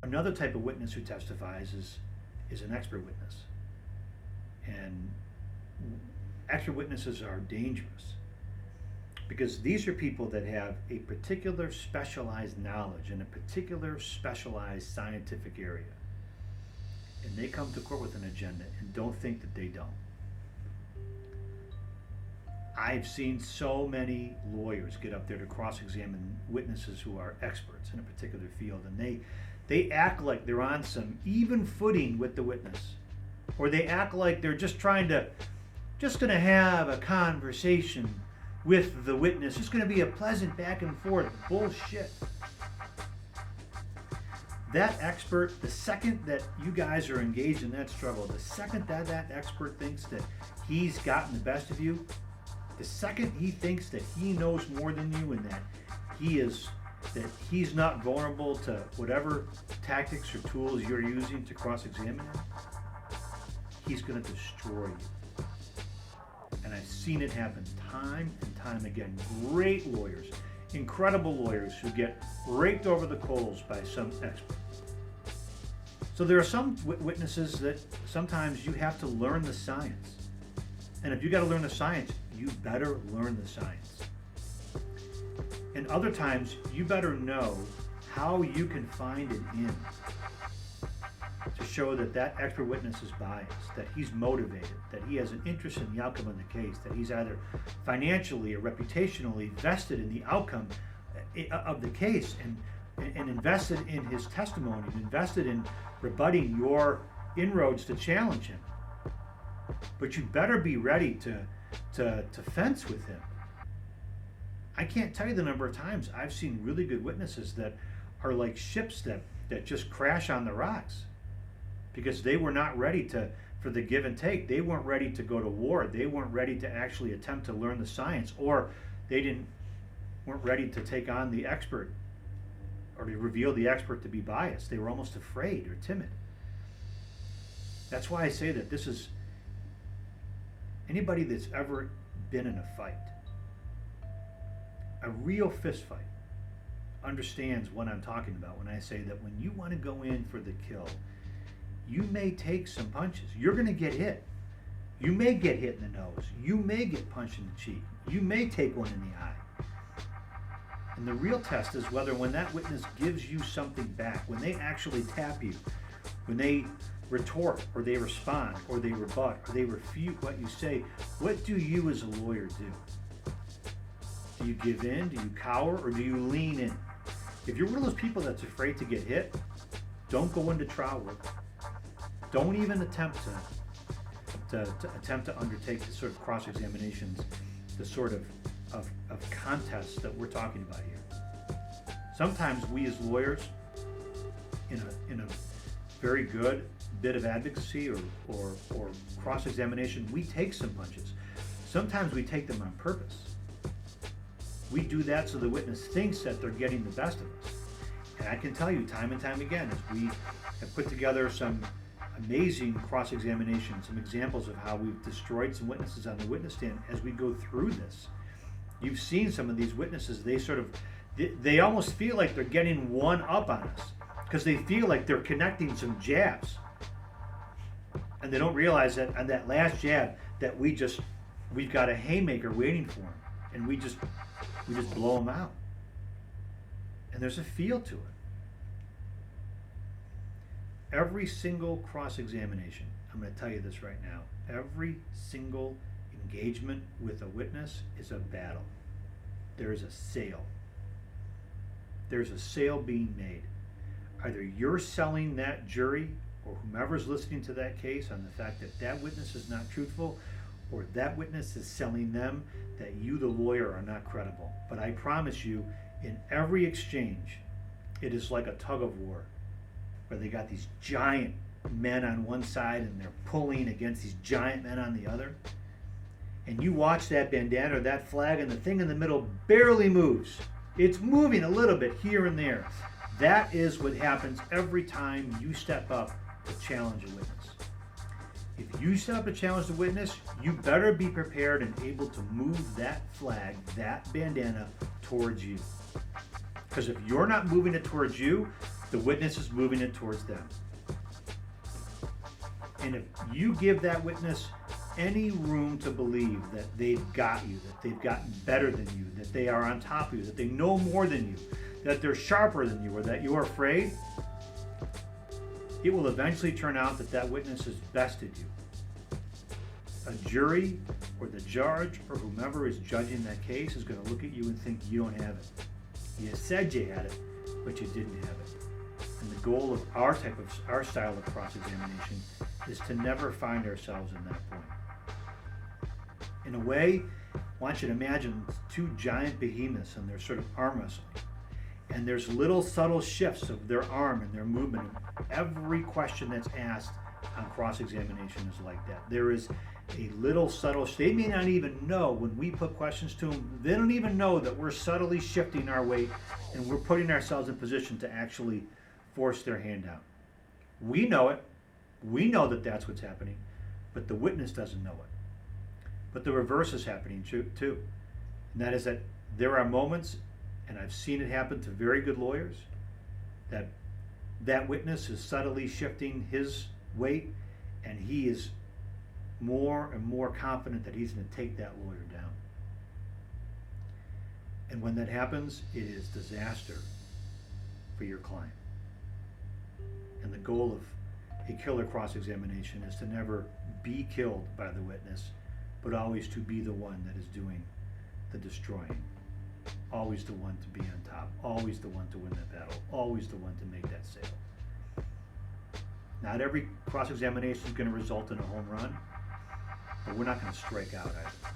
Another type of witness who testifies is an expert witness. And expert witnesses are dangerous because these are people that have a particular specialized knowledge in a particular specialized scientific area. And they come to court with an agenda and don't think that they don't. I've seen so many lawyers get up there to cross-examine witnesses who are experts in a particular field, and they act like they're on some even footing with the witness, or they act like they're just gonna have a conversation with the witness. It's gonna be a pleasant back and forth. Bullshit. That expert, the second that you guys are engaged in that struggle, the second that expert thinks that he's gotten the best of you, the second he thinks that he knows more than you and that he's not vulnerable to whatever tactics or tools you're using to cross-examine him, he's going to destroy you. And I've seen it happen time and time again. Great lawyers, incredible lawyers who get raked over the coals by some expert. So there are some witnesses that sometimes you have to learn the science. And if you got to learn the science, you better learn the science. And other times, you better know how you can find an in to show that that expert witness is biased, that he's motivated, that he has an interest in the outcome of the case, that he's either financially or reputationally vested in the outcome of the case and invested in his testimony, and invested in rebutting your inroads to challenge him. But you better be ready to fence with him. I can't tell you the number of times I've seen really good witnesses that are like ships that just crash on the rocks because they were not ready for the give and take. They weren't ready to go to war. They weren't ready to actually attempt to learn the science, or they weren't ready to take on the expert or to reveal the expert to be biased. They were almost afraid or timid. That's why I say that this is anybody that's ever been in a fight, a real fist fight, understands what I'm talking about when I say that when you want to go in for the kill, you may take some punches. You're going to get hit. You may get hit in the nose. You may get punched in the cheek. You may take one in the eye. And the real test is whether when that witness gives you something back, when they actually tap you, when they retort or they respond or they rebut or they refute what you say, what do you as a lawyer do? Do you give in? Do you cower? Or do you lean in? If you're one of those people that's afraid to get hit, don't go into trial work. Don't even attempt to undertake the sort of cross-examinations, the sort of contests that we're talking about here. Sometimes we as lawyers, in a very good bit of advocacy or cross-examination, we take some punches. Sometimes we take them on purpose. We do that so the witness thinks that they're getting the best of us. And I can tell you time and time again, as we have put together some amazing cross-examination, some examples of how we've destroyed some witnesses on the witness stand as we go through this. You've seen some of these witnesses, they almost feel like they're getting one up on us because they feel like they're connecting some jabs. And they don't realize that on that last jab that we've got a haymaker waiting for them, and we just blow them out. And there's a feel to it. Every single cross-examination, I'm going to tell you this right now, every single engagement with a witness is a battle. There is a sale. There's a sale being made. Either you're selling that jury or whomever's listening to that case on the fact that that witness is not truthful, or that witness is selling them that you, the lawyer, are not credible. But I promise you, in every exchange, it is like a tug of war, where they got these giant men on one side and they're pulling against these giant men on the other. And you watch that bandana or that flag, and the thing in the middle barely moves. It's moving a little bit here and there. That is what happens every time you step up to challenge a witness. If you step up to challenge the witness, you better be prepared and able to move that flag, that bandana, towards you. Because if you're not moving it towards you, the witness is moving it towards them. And if you give that witness any room to believe that they've got you, that they've gotten better than you, that they are on top of you, that they know more than you, that they're sharper than you, or that you're afraid, it will eventually turn out that that witness has bested you. A jury or the judge or whomever is judging that case is going to look at you and think you don't have it. You said you had it, but you didn't have it. And the goal of our style of cross-examination is to never find ourselves in that point. In a way, I want you to imagine two giant behemoths and they're sort of arm wrestling. And there's little subtle shifts of their arm and their movement. Every question that's asked on cross-examination is like that. There is a little subtle, they may not even know when we put questions to them, they don't even know that we're subtly shifting our weight and we're putting ourselves in position to actually force their hand down. We know it. We know that that's what's happening, but the witness doesn't know it. But the reverse is happening too. And that is that there are moments, and I've seen it happen to very good lawyers, that witness is subtly shifting his weight and he is more and more confident that he's going to take that lawyer down. And when that happens, it is disaster for your client. And the goal of a killer cross-examination is to never be killed by the witness, but always to be the one that is doing the destroying. Always the one to be on top. Always the one to win that battle. Always the one to make that sale. Not every cross-examination is going to result in a home run, but we're not going to strike out either.